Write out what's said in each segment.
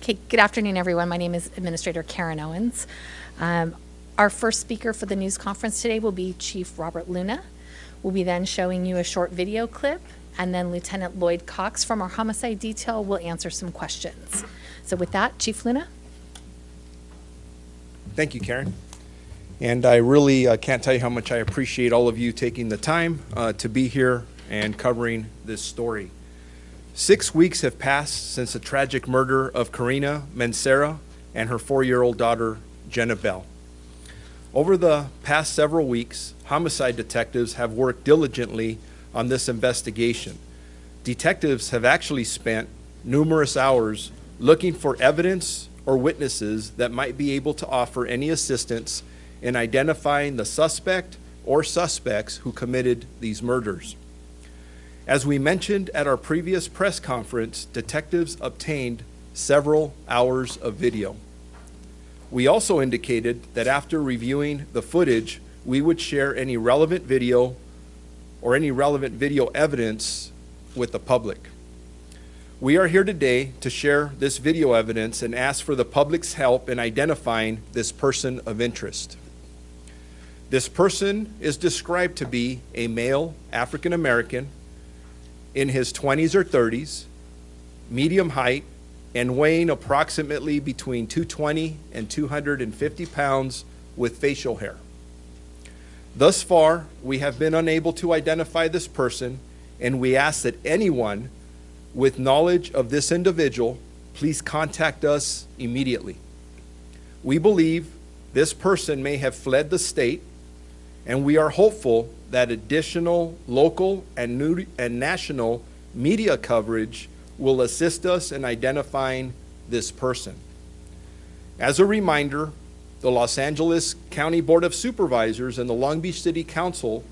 Okay, good afternoon, everyone. My name is Administrator Karen Owens. Our first speaker for the news conference today will be Chief Robert Luna. We'll be then showing you a short video clip, and then Lieutenant Lloyd Cox from our homicide detail will answer some questions. So with that, Chief Luna. Thank you, Karen. And I really can't tell you how much I appreciate all of you taking the time to be here and covering this story. 6 weeks have passed since the tragic murder of Karina Mancera and her 4-year-old daughter, Jenna Bell. Over the past several weeks, homicide detectives have worked diligently on this investigation. Detectives have actually spent numerous hours looking for evidence or witnesses that might be able to offer any assistance in identifying the suspect or suspects who committed these murders. As we mentioned at our previous press conference, detectives obtained several hours of video. We also indicated that after reviewing the footage, we would share any relevant video or any relevant video evidence with the public. We are here today to share this video evidence and ask for the public's help in identifying this person of interest. This person is described to be a male African American in his 20s or 30s, medium height, and weighing approximately between 220 and 250 pounds with facial hair. Thus far, we have been unable to identify this person, and we ask that anyone with knowledge of this individual please contact us immediately. We believe this person may have fled the state, and we are hopeful that additional local and national media coverage will assist us in identifying this person. As a reminder, the Los Angeles County Board of Supervisors and the Long Beach City Council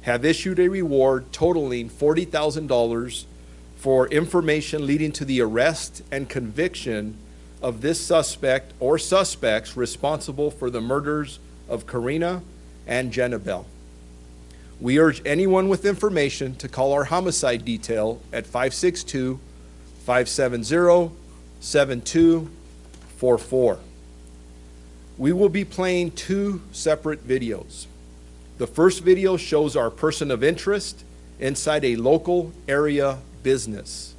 have issued a reward totaling $40,000 for information leading to the arrest and conviction of this suspect or suspects responsible for the murders of Karina and Jenna Bell. We urge anyone with information to call our homicide detail at 562-570-7244. We will be playing 2 separate videos. The first video shows our person of interest inside a local area business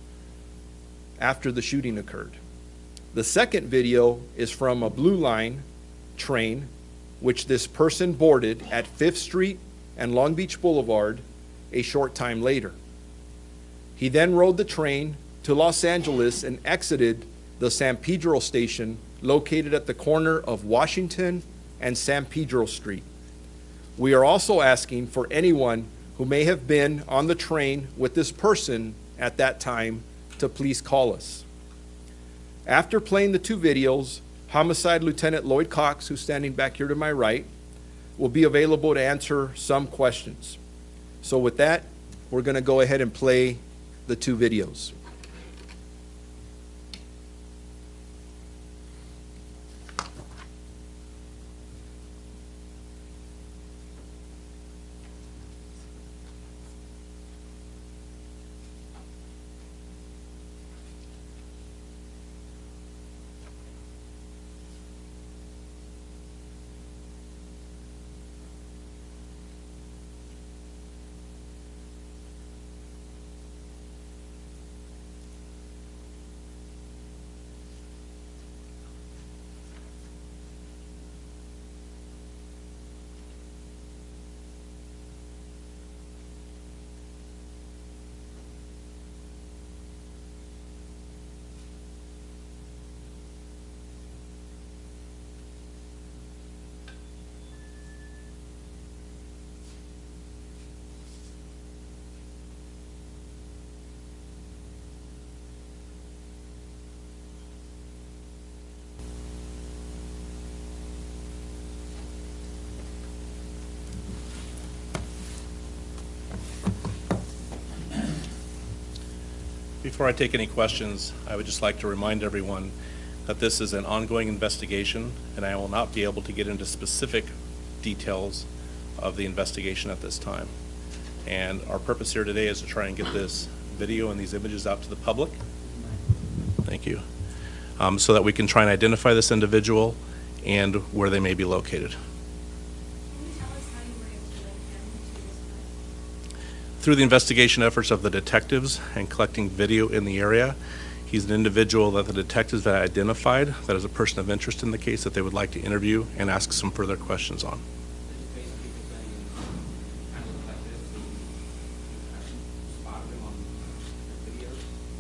after the shooting occurred. The second video is from a Blue Line train which this person boarded at 5th Street and Long Beach Boulevard a short time later. He then rode the train to Los Angeles and exited the San Pedro station located at the corner of Washington and San Pedro Street. We are also asking for anyone who may have been on the train with this person at that time to please call us. After playing the 2 videos, Homicide Lieutenant Lloyd Cox, who's standing back here to my right, will be available to answer some questions. So with that, we're going to go ahead and play the 2 videos. Before I take any questions, I would just like to remind everyone that this is an ongoing investigation, and I will not be able to get into specific details of the investigation at this time. And our purpose here today is to try and get this video and these images out to the public. Thank you. so that we can try and identify this individual and where they may be located. Can you tell us how you were able to link him to this crime? Through the investigation efforts of the detectives and collecting video in the area, he's an individual that the detectives had identified that is a person of interest in the case that they would like to interview and ask some further questions on.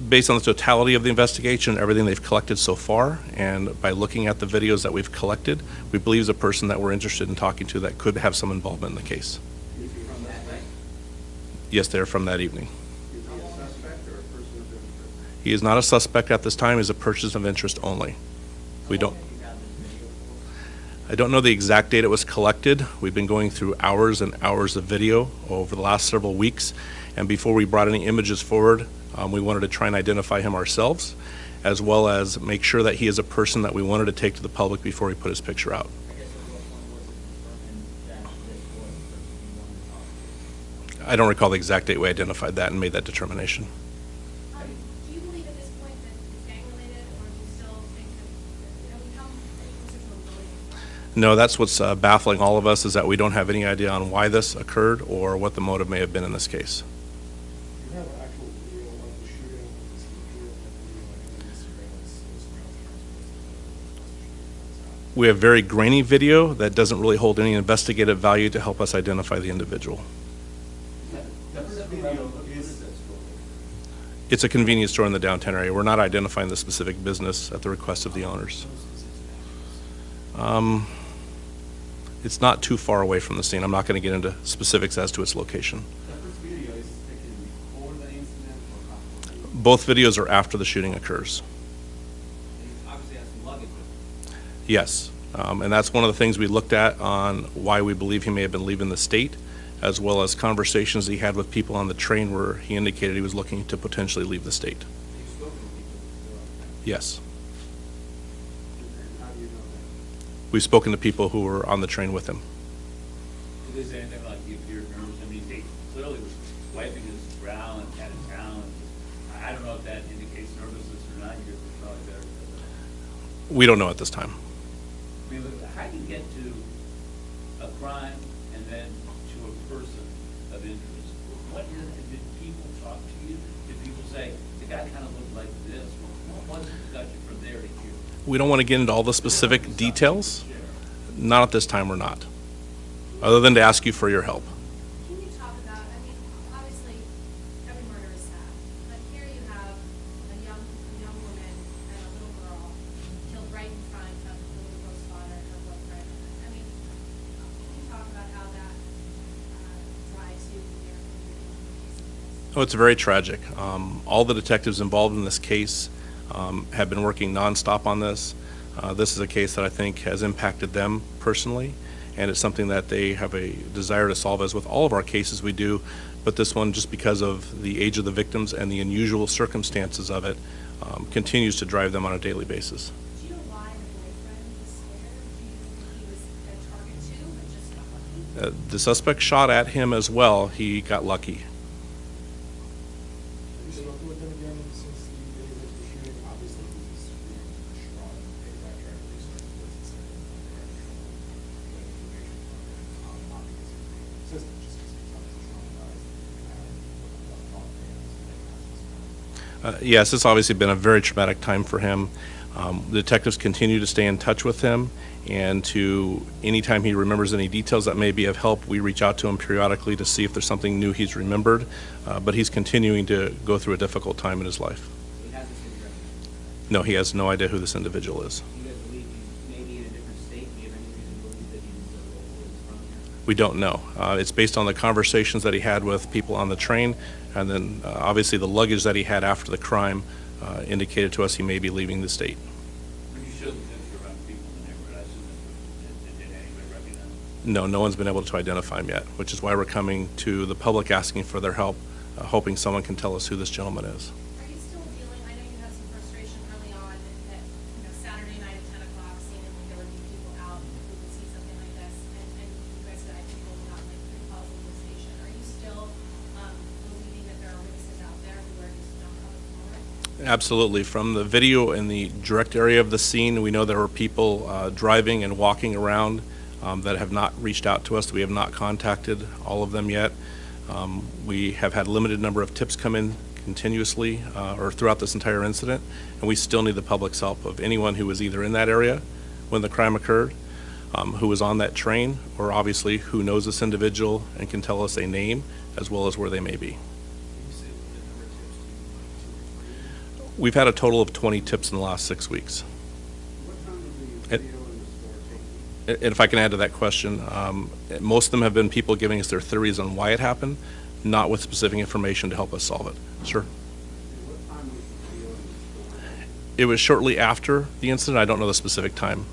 Based on the totality of the investigation and everything they've collected so far, and by looking at the videos that we've collected, we believe is a person that we're interested in talking to that could have some involvement in the case. Yes, they're from that evening. He is not a suspect at this time. He's a person of interest only. I don't know the exact date it was collected. We've been going through hours and hours of video over the last several weeks, and before we brought any images forward, we wanted to try and identify him ourselves, as well as make sure that he is a person that we wanted to take to the public before we put his picture out. I don't recall the exact date we identified that and made that determination. Do you believe at this point that it's gang-related, or do you still think that, have we come closer to a bullying? No, that's what's baffling all of us, is that we don't have any idea on why this occurred or what the motive may have been in this case. You have actual video of the shooting, this video, and the surveillance, We have very grainy video that doesn't really hold any investigative value to help us identify the individual. It's a convenience store in the downtown area. We're not identifying the specific business at the request of the owners. It's not too far away from the scene. I'm not going to get into specifics as to its location. Both videos are after the shooting occurs. Yes, and that's one of the things we looked at on why we believe he may have been leaving the state, as well as conversations he had with people on the train where he indicated he was looking to potentially leave the state. Yes. We've spoken to people who were on the train with him. Is there anything like if you're nervous? I mean, he clearly was wiping his brow and had his gown. I don't know if that indicates nervousness or not. You guys are probably better. We don't know at this time. I mean, how do you get to a crime and then to a person of interest? Did people talk to you? Did people say, the guy kind of looked like this? What was it that got you from there to here? We don't want to get into all the specific details. Not at this time, we're not. Other than to ask you for your help. Can you talk about, I mean, obviously, every murder is sad, but here you have a young woman and a little girl killed right in front of the little girl's father and her boyfriend. I mean, can you talk about how that drives you in your case? Oh, it's very tragic. All the detectives involved in this case have been working nonstop on this. This is a case that I think has impacted them personally, and it's something that they have a desire to solve, as with all of our cases we do, but this one, just because of the age of the victims and the unusual circumstances of it, continues to drive them on a daily basis. Do you know why the boyfriend was scared? Do you think he was a target too, but just got lucky? The suspect shot at him as well. He got lucky. Have you spoken with him again since the day of the shooting? Obviously, he's distraught. Maybe not trying to research what he said. Not because he's being consistent, just because he's obviously traumatized. Yes, it's obviously been a very traumatic time for him. The detectives continue to stay in touch with him, and to anytime he remembers any details that may be of help, we reach out to him periodically to see if there's something new he's remembered. But he's continuing to go through a difficult time in his life. He has this individual. No, he has no idea who this individual is. Do you guys believe he's maybe in a different state? Do you have any reason to believe that he's from here? We don't know. It's based on the conversations that he had with people on the train, and then obviously the luggage that he had after the crime indicated to us he may be leaving the state. When you showed the picture around people in the neighborhood, I assume did anybody recognize him? No, no one's been able to identify him yet, which is why we're coming to the public asking for their help, hoping someone can tell us who this gentleman is. Are you still dealing, I know you had some frustration early on that, Saturday night at 10 o'clock, seemingly there would be people out who would see something like this, and you guys said, I think we'll not like 3 calls in the station. Are you still believing that there are witnesses out there who are just not coming forward? Absolutely. From the video in the direct area of the scene, we know there were people driving and walking around that have not reached out to us. We have not contacted all of them yet. We have had limited number of tips come in continuously or throughout this entire incident, and we still need the public's help of anyone who was either in that area when the crime occurred, who was on that train, or obviously who knows this individual and can tell us a name as well as where they may be. We've had a total of 20 tips in the last 6 weeks. What time did the video in the store take? And if I can add to that question, most of them have been people giving us their theories on why it happened, not with specific information to help us solve it. Sir? What time was the video in the store? It was shortly after the incident. I don't know the specific time,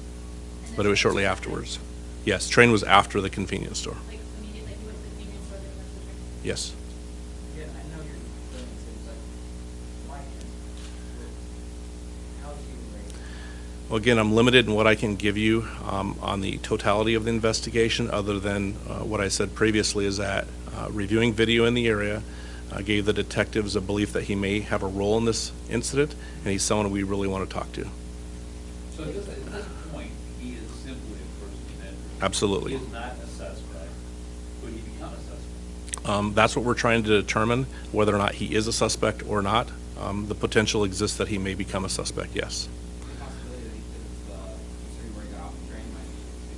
but it was shortly afterwards. Yes, train was after the convenience store. Like immediately, like you went to the convenience store, then went to the train? Yes. Yeah, I know you're doing things like, why can't, how's he rate? Well, again, I'm limited in what I can give you on the totality of the investigation, other than what I said previously is that reviewing video in the area gave the detectives a belief that he may have a role in this incident, and he's someone we really want to talk to. So at this point, he is simply a person of interest. Absolutely. He is not a suspect. Could he become a suspect? That's what we're trying to determine, whether or not he is a suspect or not. The potential exists that he may become a suspect, yes. The possibility that he could have, considering where he got off the train, might be a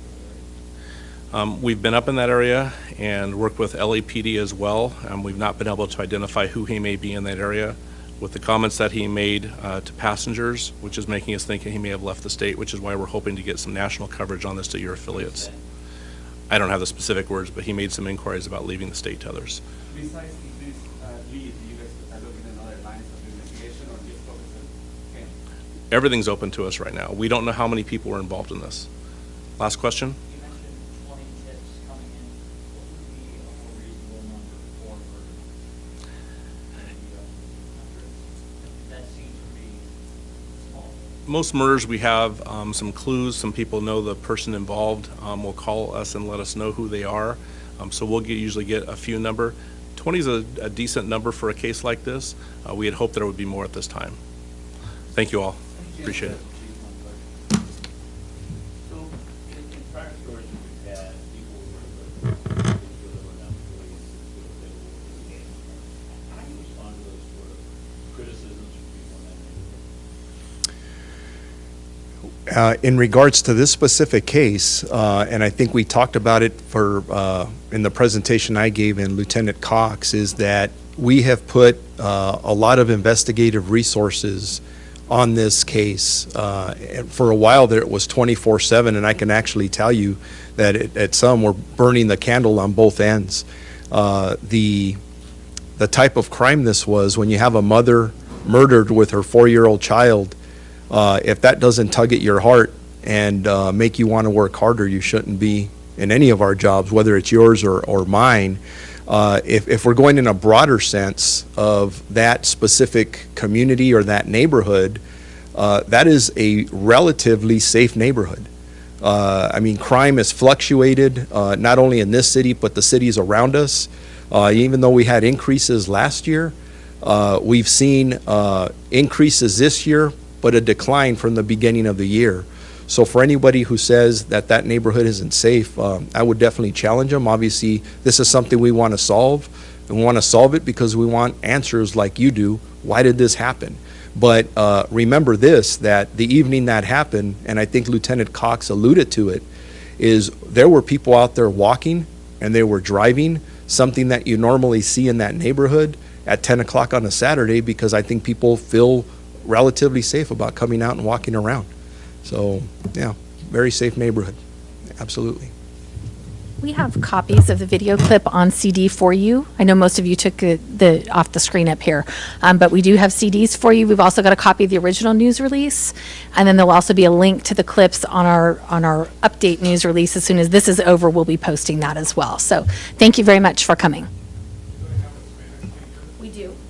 particular area. We've been up in that area and worked with LAPD as well. We've not been able to identify who he may be in that area. With the comments that he made to passengers, which is making us think he may have left the state, which is why we're hoping to get some national coverage on this to your affiliates. I don't have the specific words, but he made some inquiries about leaving the state to others. Besides this lead, do you guys are looking at other lines of investigation or just focus on him? Everything's open to us right now. We don't know how many people were involved in this. Last question? You mentioned 20 tips coming in. What would be a more reasonable number for murder? That seems to be small. Most murders, we have some clues. Some people know the person involved will call us and let us know who they are. So we'll usually get a few number. 20 is a decent number for a case like this. We had hoped there would be more at this time. Thank you all. Appreciate it. So in prior stories that we've had, people were not employees, how do you respond to those sort of criticisms from people in that neighborhood? In regards to this specific case, and I think we talked about it in the presentation I gave in Lieutenant Cox, is that we have put a lot of investigative resources on this case. And for a while there, it was 24/7, and I can actually tell you that at some we're burning the candle on both ends. The type of crime this was, when you have a mother murdered with her 4-year-old child, if that doesn't tug at your heart and make you want to work harder, you shouldn't be in any of our jobs, whether it's yours or mine. If we're going in a broader sense of that specific community or that neighborhood, that is a relatively safe neighborhood. I mean, crime has fluctuated, not only in this city, but the cities around us. Even though we had increases last year, we've seen increases this year, but a decline from the beginning of the year. So for anybody who says that that neighborhood isn't safe, I would definitely challenge them. Obviously, this is something we want to solve, and we want to solve it because we want answers like you do. Why did this happen? But remember this, that the evening that happened, and I think Lieutenant Cox alluded to it, is there were people out there walking and they were driving, something that you normally see in that neighborhood at 10 o'clock on a Saturday, because I think people feel relatively safe about coming out and walking around. So, yeah, very safe neighborhood, absolutely. We have copies of the video clip on CD for you. I know most of you took the off the screen up here, but we do have CDs for you. We've also got a copy of the original news release, and then there'll also be a link to the clips on our update news release. As soon as this is over, we'll be posting that as well. So thank you very much for coming.